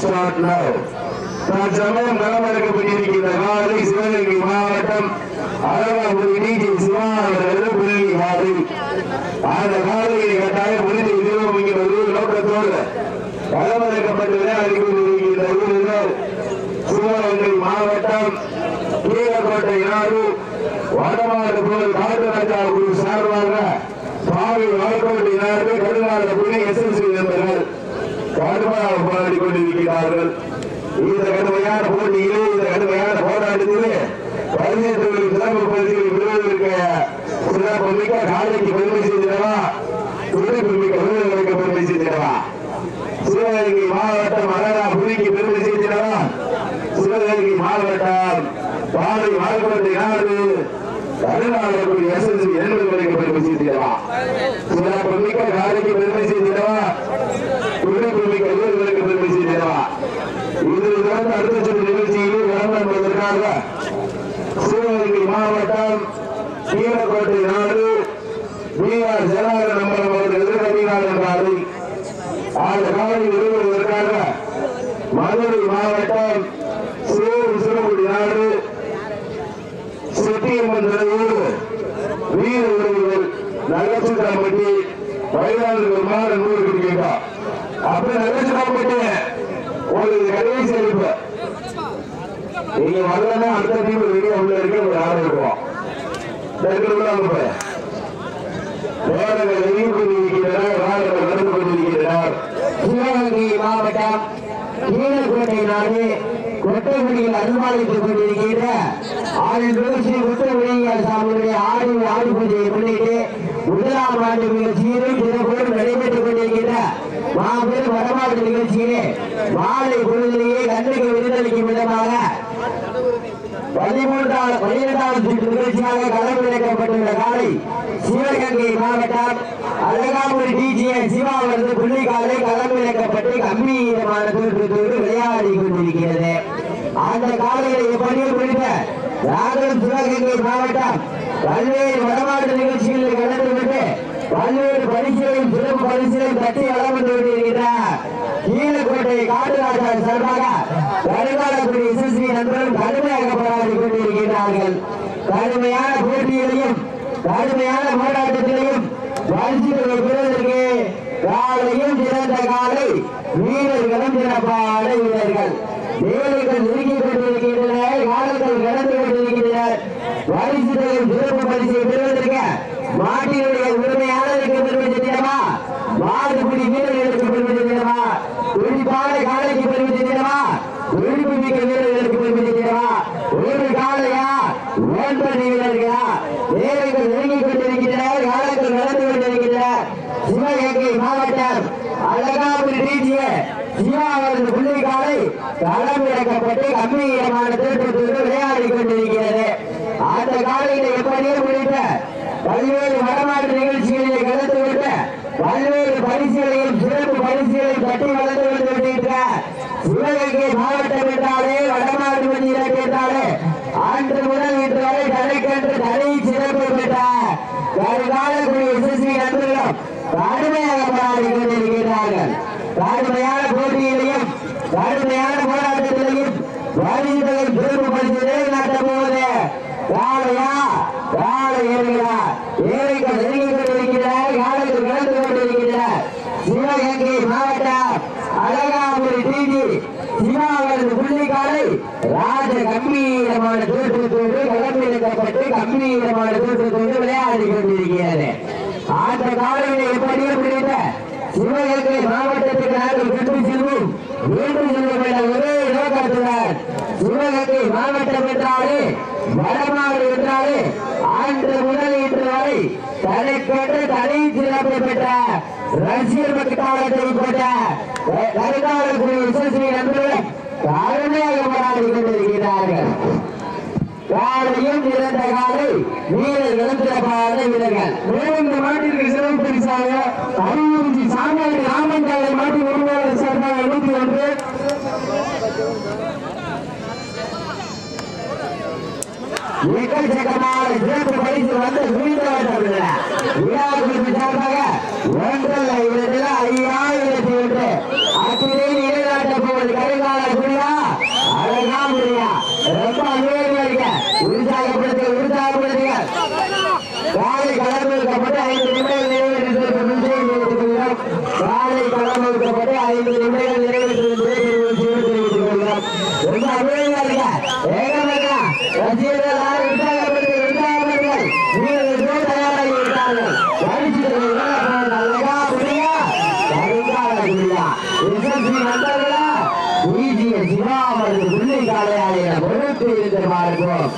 start now. தற்சமயம் களமிறக்கப்பட்டிருக்கின்ற காலை சிவகங்கை மாவட்டம் அழகாபுரி டிஜி சிவா அவர்கள் புள்ளி காலை. அந்த காலையை கட்டாயம் புரிந்து இதுவும் இங்கே ஒரு நோக்கத்தோடு களமிறக்கப்பட்டு விளையாடி கொண்டிருக்கின்ற வீரர்கள் சிவகங்கை மாவட்டம் கீழக்கோட்டை நாடு வடமாடு போல் காட்டுராஜா குழு சார்பாக பாவி வடக்கோட்டை நாடு கடுங்கால புள்ளி எஸ்எஸ்சி நண்பர்கள் கடுமையாக போராடி கொண்டிருக்கிறார்கள். இந்த கடுமையான போட்டியிலே இந்த கடுமையான போராட்டத்திலே பரிசீலனை சிறப்பு பரிசுகளை பெறுவதற்கு சிறப்பு மிக்க காலைக்கு பெருமை செய்திடவா, துடிப்பு மிக்க வீரர்களுக்கு பெருமை செய்திடவா, சிவகங்கை மாவட்டம் அழகாபுரிக்கு பெருமை செய்திடவா, சிவகங்கை மாவட்டம் பாலை வடக்கோட்டை நாடு கடுங்காலக்குடி எஸ்எஸ்சி நண்பர்களுக்கு பெருமை செய்திடவா, சிறப்பு மிக்க காலைக்கு பெருமை செய்திடவா, துடிப்பு மிக்க வீரர்களுக்கு பெருமை செய்திடவா. இதில் தொடர்ந்து அடுத்த சுற்று நிகழ்ச்சியில் வளம் என்பதற்காக சிவகங்கை மாவட்டம் கீழக்கோட்டை நாடு பிஆர் ஜனாக நம்பரம் அவர்கள் எதிர்கட்சியாளர் என்றாரை அந்த காலையில் விரும்புவதற்காக மதுரை மாவட்டம் சேரும் சிறுகுடி நாடு செட்டியம்மன் தலைவர் வீர உறவுகள் நகச்சுக்காம்பட்டி வயதாளர்கள் மாற 100 கிடைக்கா அப்படி நகச்சுக்காம்பட்டி உங்களுக்கு கடைசி அளிப்பு. நீங்க வரலன்னா அடுத்த டீம் ரெடியா உள்ள இருக்க ஒரு ஆள் இருக்கும். சிவகங்கை மாவட்டம் கீழக்கோட்டை நாடு கொட்டைக்குடியில் அனுமானித்துக் கொண்டிருக்கின்ற கொட்டைக்குடியால் சாமியுடைய ஆடி பூஜையை முன்னிட்டு முதலாம் ஆண்டு நிகழ்ச்சியிலும் தினப்போடும் நடைபெற்றுக் கொண்டிருக்கின்ற மாபெரும் வடமாடு நிகழ்ச்சியிலே மாலை பொழுதிலேயே கண்ணுக்கு விருந்தளிக்கும் விதமாக 12வது சுற்று நிகழ்ச்சியாக களமிறக்கப்பட்டுள்ள காலை சிவகங்கை மாவட்டம் அழகாபுரி டிஜிஎன் சிவா அவரது புள்ளி காலை களமிறக்கப்பட்டு கம்பீரமான தோற்றத்தோடு விளையாடி கொண்டிருக்கிறது. அந்த காலையை எப்படியும் குறித்த நாங்களும் சிவகங்கை மாவட்டம் பல்வேறு வடமாடு நிகழ்ச்சிகளில் கலந்துவிட்டு பல்வேறு பரிசுகளையும் சிறப்பு பரிசுகளையும் தட்டி வளர்ந்து கொண்டிருக்கிறார். கீழக்கோட்டை காட்டுராஜா சார்பாக கடுங்காலக்குடி எஸ்எஸ்சி நண்பர்களும் கடுமையாக போராடி கொண்டிருக்கிறார்கள். கடுமையான போட்டியிலையும் கடுமையான போராட்டத்திலையும் பரிசுகளை பெறுவதற்கு காலையும் சிறந்த காலை, வீரர்களும் சிறப்பான வீரர்கள். வீரர்கள் நெருங்கிக் கொண்டிருக்கின்றனர், காலங்கள் கடந்து கொண்டிருக்கின்றனர். பரிசுகளையும் சிறப்பு பரிசை பெறுவதற்கு மாட்டினுடைய உரிமையாளருக்கு பெருமை தெரியுமா, மாடுபிடி வீரர்களுக்கு பெருமை தெரியுமா, குறிப்பான காலைக்கு பெருமை தெரியுமா, குறிப்பு மிக்க வீரர்களுக்கு பெருமை தெரியுமா, ஒரு காலையா 1 வீரர்களா வீரர்கள் நெருங்கிக் கொண்டிருக்கின்றனர், காலங்கள் நடந்து கொண்டிருக்கின்றனர். சிவகங்கை மாவட்டம் அழகாபுரி டிஜிஏ சிவா அவரது புள்ளி காலை களமிறக்கப்பட்டு கம்பீரமான தோற்றத்தோடு விளையாடி கொண்டிருக்கிறது. அந்த காலையில எப்படியே முடித்த பல்வேறு வடமாடு நிகழ்ச்சிகளிலே கலந்துவிட்டு பல்வேறு பரிசுகளையும் சிறப்பு பரிசுகளையும் தட்டி வளர்ந்து கொண்டிருக்கின்ற சிவகங்கை மாவட்டம் என்றாலே வடமாடு மந்திரம் என்றாலே அன்று முதல் இன்று வரை தனக்கென்று தனி சிறப்பு பெற்ற வருங்காலக்குடி எஸ்எஸ்சி நண்பர்களும் கடுமையாக போராடி கொண்டிருக்கிறார்கள். கடுமையான போட்டியிலையும் கடுமையான போராட்டத்திலையும் வரிசைகள் சிறப்பு பரிசுகளை நாட்டப் போவது காலையா காலை ஏறுகிறா ஏழைகள் நெருங்கிக் கொண்டிருக்கிறார், காலத்தில் கலந்து கொண்டிருக்கிறார். சிவகங்கை மாவட்டம் அழகாபுரி டிஜி சிவா அவரது புள்ளி காலை ராஜ கம்பீரமான தோற்றத்தோடு களமிறக்கப்பட்டு கம்பீரமான தோற்றத்தோடு விளையாடி கொண்டிருக்கிறது. அந்த காலையிலே எப்படியும் பிடித்த சிவகங்கை மாவட்டத்துக்கு நாங்கள் வெற்றி செல்வோம் மீண்டும் செல்வதில்லை ஒரே நோக்கத்துடன் சிவகங்கை மாவட்டம் என்றாலே வடமாடு என்றாலே அன்று முதல் இன்று வரை தனக்கென்று தனி சிறப்பு பெற்ற ரசிகர் பட்டாளத்தை பெற்ற கருங்காலக்குடி எஸ்எஸ்சி நண்பர்கள் கடுமையாக போராடி கொண்டிருக்கிறார்கள். காலையும் இறந்த காலை வீரர்களும் சிறப்பான வீரர்கள். இந்த மாட்டிற்கு சிறப்பு பரிசாக அரியூர்ஜி சாமியாடி ராமன் காலை மாட்டி உரிமையாளர் சார்பாக 71 எக்கச்சக்கமான சிறப்பு பரிசு வந்து வீழ்ந்தவர்கள் விழாவுக்கு சார்பாக 1,50,000 5000 அத்துடன் நிலைநாட்டப் போவது வைக்கப்பட்டு 5 நிமிடங்கள் நிறைவேற்றுவது தெரிவித்துக் கொள்கிறோம். ரொம்ப அருமையா இருக்க ஏகமாக ரசிகர்கள் யாரும் உற்சாகப்படுத்தி வீரர்கள் தயாராகி விட்டார்கள். அழகா புரியா கருங்கால புரியா எஸ்எஸ்சி நண்பர்களா ஈஜிய சிவா அவரது புள்ளி காலையாளிய பொறுத்து இருந்திருப்பார்கள்.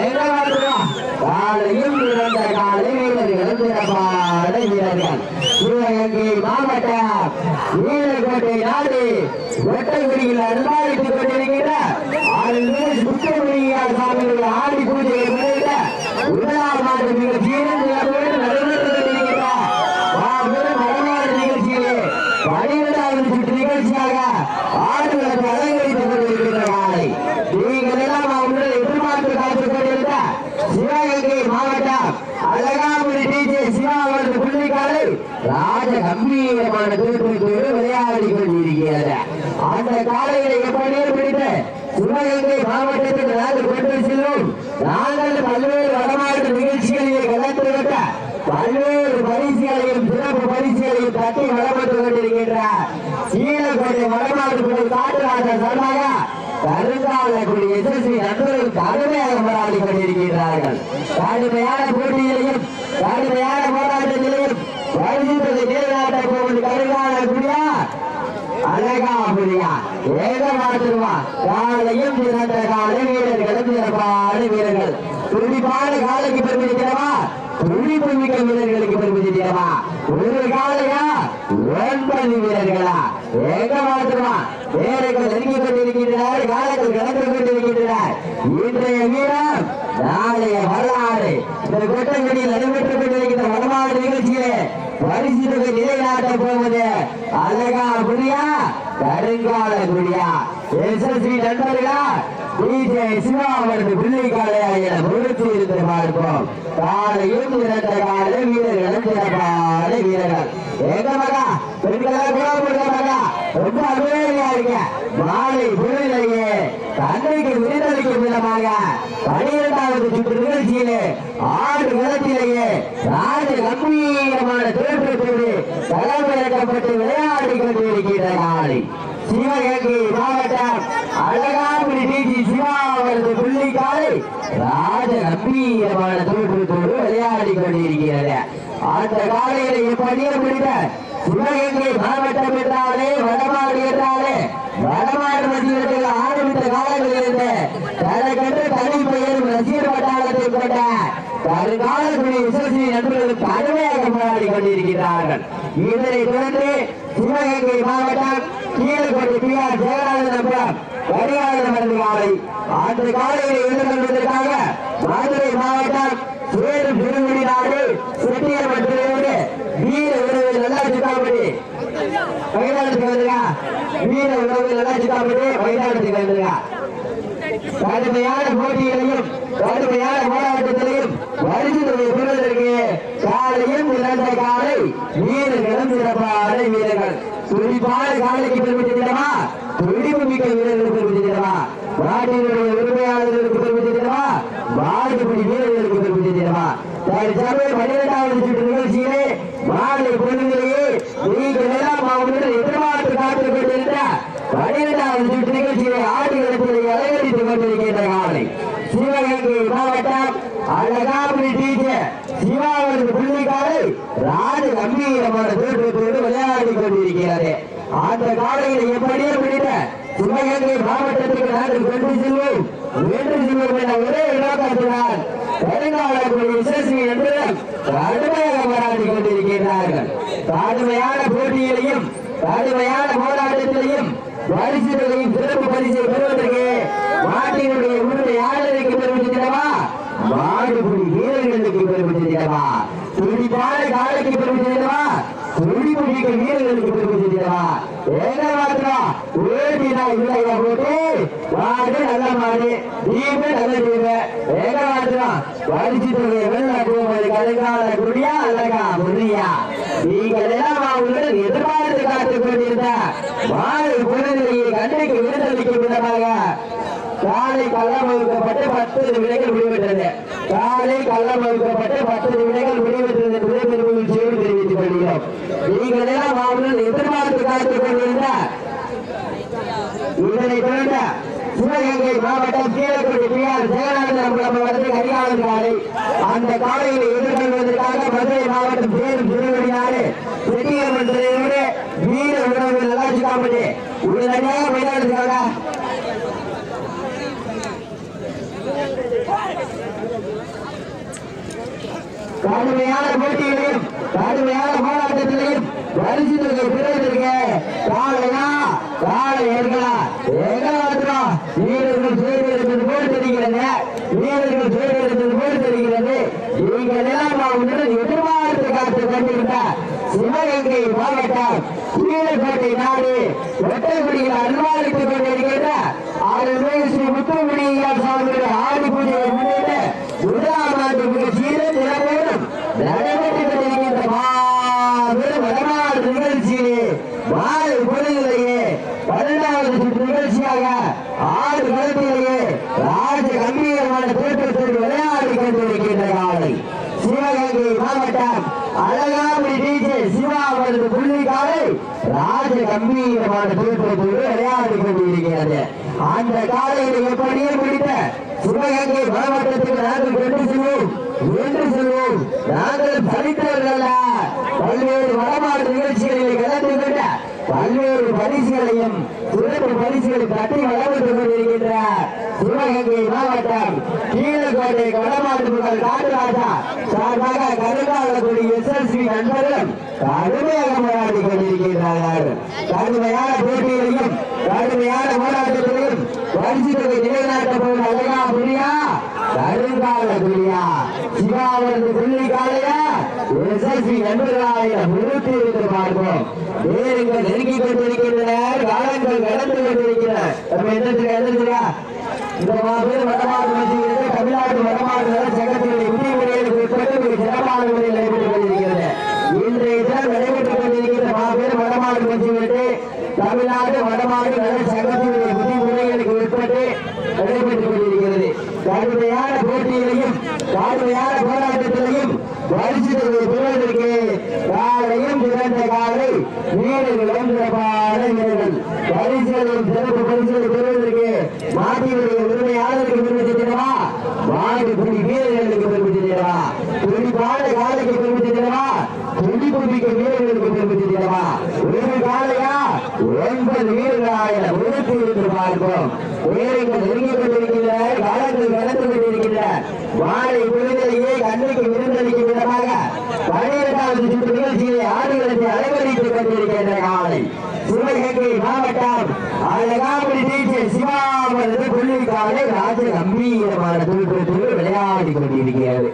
எங்க மாற்றுவோம் காலையும் இறந்த காலை வீரர்கள் சிறப்பான வீரர்கள் சிவகங்கை மாவட்டம் வீரர்கோட்டை நாடு வெட்டங்குடியில் அன்பாளித்துக் கொண்டிருக்கிற சுத்தமுடியார் சாமிகள் ஆடி பூஜையை முன்னிட்ட முதலாம் ஆண்டு நிகழ்ச்சியில் நடைபெற்றுக் கொண்டிருக்கிறார். வரலாறு நிகழ்ச்சியிலே 12வது சுற்று நிகழ்ச்சியாக ஆடுகளுக்கு அலங்கரித்துக் கொண்டிருக்கின்ற காலை நீங்கள் எல்லாம் அவர்கள் எதிர்பார்த்து காத்துக் கொண்டிருந்த சிவகங்கை மாவட்டம் அழகாபுரி டிஜே சிவா அவரது புள்ளிக்காலை ராஜ கம்பீரமான தோற்றத்தோடு விளையாடி கொண்டிருக்கிறது. அந்த காலையை எப்படி பிடித்து சிவகங்கை மாவட்டத்தில் நாங்கள் கொண்டு செல்லும். நாங்கள் பல்வேறு வடமாட்டு நிகழ்ச்சிகளிலே கலந்து விட்ட பல்வேறு பரிசுகளையும் சிறப்பு பரிசுகளையும் தட்டி வளப்பட்டுக் கொண்டிருக்கின்றார். சீனக்கோட்டை வடமாட்டு காட்டுராஜ சார்பாக கருங்காலக்குடி எஸ்எஸ்சி நண்பர்கள் கடுமையாக போராடி கொண்டிருக்கிறார்கள். கடுமையான போட்டியிலையும் கடுமையான போராட்டத்திலையும் பரிசுகளை நிலைநாட்ட போவது கருங்காலக்குடியா அழகா புரியா ஏக மாற்றுவா காலையும் சிறந்த காலை வீரர்களும் சிறப்பான வீரர்கள் துடிப்பான காலைக்கு பெருமிக்கிறவா துடிப்பு மிக்க வீரர்களுக்கு பெருமிக்கிறவா ஒரு காலையா 9 வீரர்களா ஏக மாற்றுவா வீரர்கள் நெருங்கிக் கொண்டிருக்கின்றனர். காலங்கள் கடந்து கொண்டிருக்கின்றனர். இன்றைய வீரம் நாளைய வரலாறு இந்த கொட்டங்குடியில் நடைபெற்றுக் கொண்டிருக்கின்ற வடமாடு நிகழ்ச்சியிலே பரிசு தொகை நிலைநாட்ட போவது அழகா புரியா கருங்கால புரியா எஸ்எஸ்சி நண்பர்களா டிஜே சிவா அவரது பிள்ளைக்காலையா பொறுத்து இருந்து பார்ப்போம். காலையும் இரண்ட காலை வீரர்களும் சிறப்பான வீரர்கள் எங்க மகா பெண்களா ரொம்ப அருமையா இருக்க மாலை பொழுதிலேயே தன்னைக்கு விருந்தளிக்கும் விதமாக 12வது சுற்று நிகழ்ச்சியிலே ஆடு களத்திலேயே ராஜ கம்பீரமான தோற்றத்தோடு தலைமையிடப்பட்டு விளையாடி கொண்டிருக்கின்ற காலை சிவகங்கை மாவட்டம் அழகாபுரி டிஜி சிவா அவரது புள்ளி காலை ராஜ கம்பீரமான தோற்றத்தோடு விளையாடி கொண்டிருக்கிறது. அந்த காலையில எப்படியே முடிந்த சிவகங்கை மாவட்டம் என்றாலே வடமாடு என்றாலே வடமாடு மத்தியத்தில் ஆரம்பித்த காலங்களில் இருந்து தனக்கென்று தனி பெயரும் ரசிகர் வட்டாரத்தை கொண்ட கருங்காலக்குடி எஸ்எஸ்சி நண்பர்களுக்கு அருமையாக போராடி கொண்டிருக்கிறார்கள். இதனை தொடர்ந்து சிவகங்கை மாவட்டம் கீழக்கோட்டை பிஆர் ஜெயராஜன் கரிகாலன் மருந்து காலை அந்த காலையை எதிர்கொள்வதற்காக மதுரை மாவட்டம் சேரும் திருமுடி நாடு செட்டியர் மற்றோடு வீர உறவில் நல்லா சிக்காப்படி மைதானத்துக்கு வந்துருக்கா வீர உறவில் நல்லா சிக்காப்படி மைதானத்துக்கு வந்துருக்கா. கடுமையான போட்டிகளையும் கடுமையான போராட்டத்திலையும் வரிசையை பெறுவதற்கு காலையும் இறந்த காலை வீரர்களும் சிறப்பான வீரர்கள் துடிப்பான காலைக்கு பெருமிச்சிடமா துடிப்பு மிக்க வீரர்களுக்கு பெருமிச்சிடமா நாட்டினுடைய உரிமையாளர்களுக்கு பெருமிச்சிடமா மாடுபடி வீரர்களுக்கு பெருமிச்சிடமா. சமயம் 12வது சுற்று நிகழ்ச்சியிலே மாலை பொழுதிலேயே நீங்கள் எல்லாம் அவர்களுடன் எதிர்பார்த்து காத்துக் கொண்டிருந்த 12வது சுற்று நிகழ்ச்சியிலே ஆடுகளத்திலே அலங்கரித்துக் கொண்டிருக்கின்ற காலை சிவகங்கை மாவட்டம் அழகாபுரி டிஜே சிவா அவரது புள்ளி காலை ராஜ கம்பீரமான தோற்றத்தோடு விளையாடி கொண்டிருக்கிறது. அந்த காலையில் எப்படியே பிடித்த சிவகங்கை மாவட்டத்துக்கு நாங்கள் கொண்டு செல்வோம் வென்று செல்வோம் என ஒரே நோக்கத்தினால் கருங்காலக்குடி எஸ்எஸ்சி நண்பர்கள் கடுமையாக போராடி கொண்டிருக்கிறார்கள். கடுமையான போட்டியிலையும் கடுமையான போராட்டத்திலையும் பரிசுகளையும் சிறப்பு பரிசை பெறுவதற்கு மாட்டினுடைய உரிமையாளருக்கு பெருமிச்சிடமா மாடுபடி வீரர்களுக்கு பெருமிச்சிடமா துடிப்பான காலைக்கு பெருமிச்சிடமா துடிப்புடிக்க வீரர்களுக்கு பெருமிச்சிடமா என்ன மாத்திரம் ஓடினா இல்லையா போட்டு மாடு நல்ல மாடு தீப நல்ல தீப என்ன மாத்திரம் பரிசுகளை வெள்ள போவது கருங்காலக்குடியா அழகா புரியா நீங்கள் எல்லாம் அவர்களுடன் எதிர்பார்த்து காத்துக் கொண்டிருந்த மாலை பொழுதிலேயே கண்ணுக்கு விருந்தளிக்கும் விதமாக காலை கள்ளம் வகுக்கப்பட்டு 10 நிமிடங்கள் முடிவெற்றது. காலை கள்ளம் வகுக்கப்பட்டு 10 நிமிடங்கள் முடிவெற்றது என்பதை பெருமையில் செய்து தெரிவித்துக் கொள்கிறோம். பார்க்கிறோம். நீங்கள் எல்லாம் அவர்கள் எதிர்பார்த்து காத்துக் கொண்டிருந்த இதனை தொடர்ந்த சிவகங்கை மாவட்டம் கீழக்குடி பிஆர் ஜெகநாதன் வந்து கரிகாலன் காலை அந்த காலையை எதிர்கொள்வதற்காக மதுரை மாவட்டம் சேரும் திருவடியாறு செட்டியம்மன் தலைவரோடு வீர உணவு நல்லாட்சி காமெடி உடனடியாக மைதானத்துக்காக கடுமையான போட்டிகளையும் கடுமையான போராட்டத்திலையும் பரிசு தொகை பெறுவதற்கு காலையா காலை ஏற்கலாம் எங்க மாத்திரம் வீரர்கள் செய்திருந்தது போல் தெரிகிறது வீரர்கள் செய்திருந்தது போல் தெரிகிறது நீங்கள் எல்லாம் எதிர்பார்த்து காத்து கொண்டிருந்த சிவகங்கை மாவட்டம் கீழக்கோட்டை நாடு ஒட்டைக்குடியில் அனுமானித்துக் கொண்டிருக்கின்ற அருள்மிகு ஸ்ரீ முத்துக்குடியார் சுவாமியுடைய ஆடி பூஜையை முன்னிட்டு முதலாம் ஆண்டு மிக சீர தினமும் நடைபெற்றுக் கொண்டிருக்கின்ற மாபெரும் வடநாடு நிகழ்ச்சியிலே மாலை பொழுதிலேயே 12வது சுற்று நிகழ்ச்சியாக ஆறு களத்திலேயே ராஜ கம்பீரமான தோற்றத்தோடு விளையாடி கொண்டிருக்கின்ற காலை சிவகங்கை மாவட்டம் அழகாபுரி டிஜே சிவா அவரது புள்ளி காலை ராஜ கம்பீரமான தோற்றத்தோடு விளையாடி கொண்டிருக்கிறது. அந்த காலையில் எப்படியே முடித்த சிவகங்கை மாவட்டத்துக்கு நாங்கள் கொண்டு செல்வோம் என்று சொல்வோம். நாங்கள் படித்தவர்கள் பல்வேறு வடமாடு நிகழ்ச்சிகளில் கலந்து கொண்ட பல்வேறு பரிசுகளையும் சிறப்பு பரிசுகளை தட்டி வளர்ந்து கொண்டிருக்கின்ற சிவகங்கை மாவட்டம் கீழக்கோட்டை வடமாடு புகழ் காட்டுராஜா சார்பாக கருங்காலக்குடி SSV நண்பர்களும் கடுமையாக போராடி கொண்டிருக்கிறார்கள். கடுமையான போட்டிகளையும் கடுமையான போராட்டத்திலையும் பரிசு தொகை நிலைநாட்டப்படும் அழகா புரியா கருங்காலக்குடியா சிவாவரது புள்ளி காலையா SSV நண்பர்களாயிரம் நிறுத்தி இருந்து பார்ப்போம். நேரங்கள் நெருங்கிக் கொண்டிருக்கின்றனர், காலங்கள் கடந்து கொண்டிருக்கின்றன. நம்ம எந்திரிச்சிருக்கா இந்த மாபெரும் வடமாடு நிகழ்ச்சிகளுக்கு தமிழ்நாட்டு வடமாடு நல சங்கத்தினுடைய விதிமுறைகளுக்கு உட்பட்டு மிக சிறப்பான முறையில் நடைபெற்றுக் கொண்டிருக்கிறது. இன்றைய தினம் நடைபெற்றுக் கொண்டிருக்கின்ற மாபெரும் வடமாடு நிகழ்ச்சிகளுக்கு தமிழ்நாடு வடமாடு நல சங்கத்தினுடைய விதிமுறைகளுக்கு உட்பட்டு நடைபெற்றுக் கொண்டிருக்கிறது. கடுமையான போட்டிகளையும் கடுமையான போராட்டத்திலையும் பரிசு பெறுவதற்கு காலையும் சிறந்த காலை வீரர்களும் சிறப்பான வீரர்கள் பரிசுகளையும் சிறப்பு பரிசுகளை பெறுவதற்கு மாட்டினுடைய உரிமையாளருக்கு பெருமிச்சு தரவா மாடு புடி வீரர்களுக்கு பெருமிச்சு தரவா துடிப்பான காலைக்கு பெருமிச்சு தரவா துடிப்புமிக்க வீரர்களுக்கு பெருமிச்சு தரவா ஒரு காலையா 9 வீரர்களாயிரம் உறுத்தி இருந்து பார்ப்போம். வீரர்கள் நெருங்கிக் கொண்டிருக்கின்ற காலங்கள் கடந்து கொண்டிருக்கின்ற மாலை பொழுதிலேயே கண்ணுக்கு விருந்தளிக்கும் விதமாக 12வது சுற்று நிகழ்ச்சியை ஆடுகளத்தை அலங்கரித்துக் கொண்டிருக்கின்ற காலை சிவகங்கை மாவட்டம் அழகாபுரி டிஜே சிவா அவரது புள்ளி காலை ராஜ கம்பீரமான தோற்றத்தோடு விளையாடி கொண்டிருக்கிறது.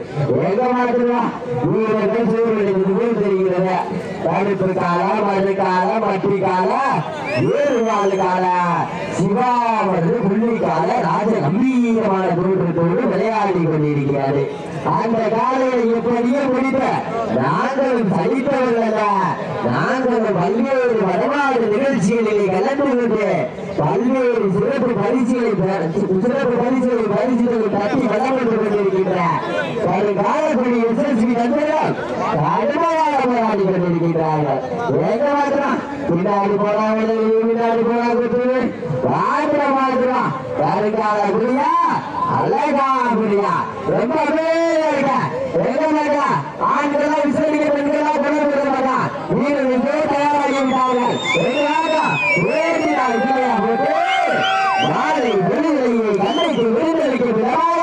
எங்க மாற்றலாம் வீரர்கள் சூழ்நிலை போல் தெரிகிறது. தடுப்பு கால மழை கால மட்டி கால ஏறுவாள் கால சிவா அவரது புள்ளி கால ராஜ கம்பீரமான தோற்றத்தோடு விளையாடி கொண்டிருக்கிறது. அந்த காலையை எப்படியே முடித்த நாங்களும் சலித்தவர்கள் நாங்களும் பல்வேறு வடமாடு நிகழ்ச்சிகளிலே கலந்து கொண்டு பல்வேறு சிறப்பு பரிசுகளை பரிசுகளை தட்டி வளர்ந்து கொண்டிருக்கின்ற காலக்குடி SSV நண்பர்கள் கடுமையாக போராடி கொண்டிருக்கின்றார்கள். எங்க மாத்திரம் பின்னாடி போனாங்க பின்னாடி போனா பாத்திர மாத்திரம் கருங்காலக்குடியா அழகா புரியா ரொம்ப ஆண்களா விசாரிக்க பெண்களா கொண்டு மாட்டா வீரர்கள் தயாராகி விட்டார்கள். மாலை விடுதலையை கண்ணைக்கு விருந்தளிக்கும் விதமாக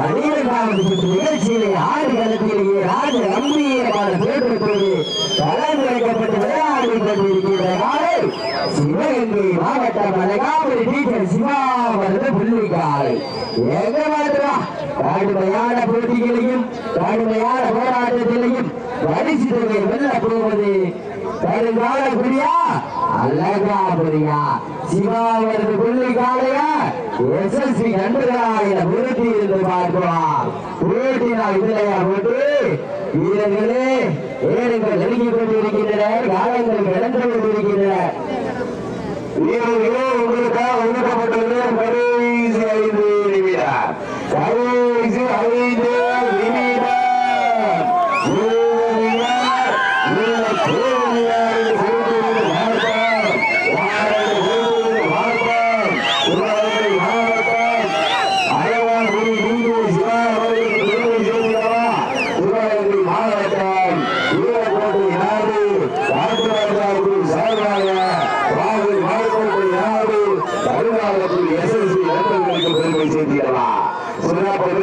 12வது சுற்று நிகழ்ச்சியிலே ஆடு களத்திலேயே ராஜ கம்பீரமான தோற்றத்தோடு கலந்துரைக்கப்பட்டு விளையாடி கொண்டிருக்கின்ற காலை சிவகங்கை மாவட்டம் அழகாபுரி டிஜே சிவா அவரது புள்ளி காலை எங்க மாத்திரம் கடுமையான போட்டிகளையும் கடுமையான போராட்டத்திலையும் பரிசு தொகை வெல்ல போவது கருங்காலக்குடியா அழகாபுரியா சிவாவரது புள்ளி காலையா SSV நண்பர்களாயிரம் உறுத்தி இருந்து பார்ப்போம். போட்டினால் இல்லையா போட்டு வீரர்களே ஏழுங்கள் நெருங்கிக் கொண்டிருக்கின்றனர், காலங்கள் கடந்து கொண்டிருக்கின்றன. வீரர்களே உங்களுக்காக ஒதுக்கப்பட்டுள்ள கடைசி 5 நிமிடம் கடைசி 5 நிமிடம்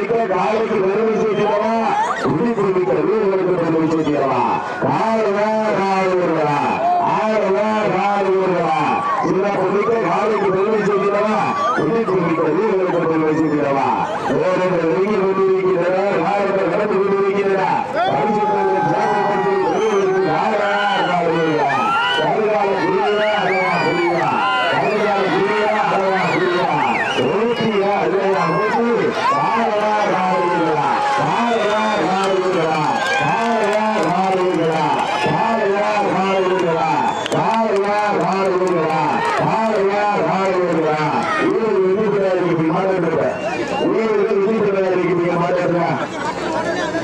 மிக்க காலைக்கு பெருமை சேர்க்கிறவா உயிர்ப்பு மிக்க வீரர்களுக்கு பெருமை சேர்க்கிறவா காலவா காலவர்களா ஆடவா காலவர்களா சிறப்பு மிக்க காலைக்கு பெருமை சேர்க்கிறவா உயிர்ப்பு மிக்க வீரர்களுக்கு பெருமை சேர்க்கிறவா நெருங்கி கொண்டு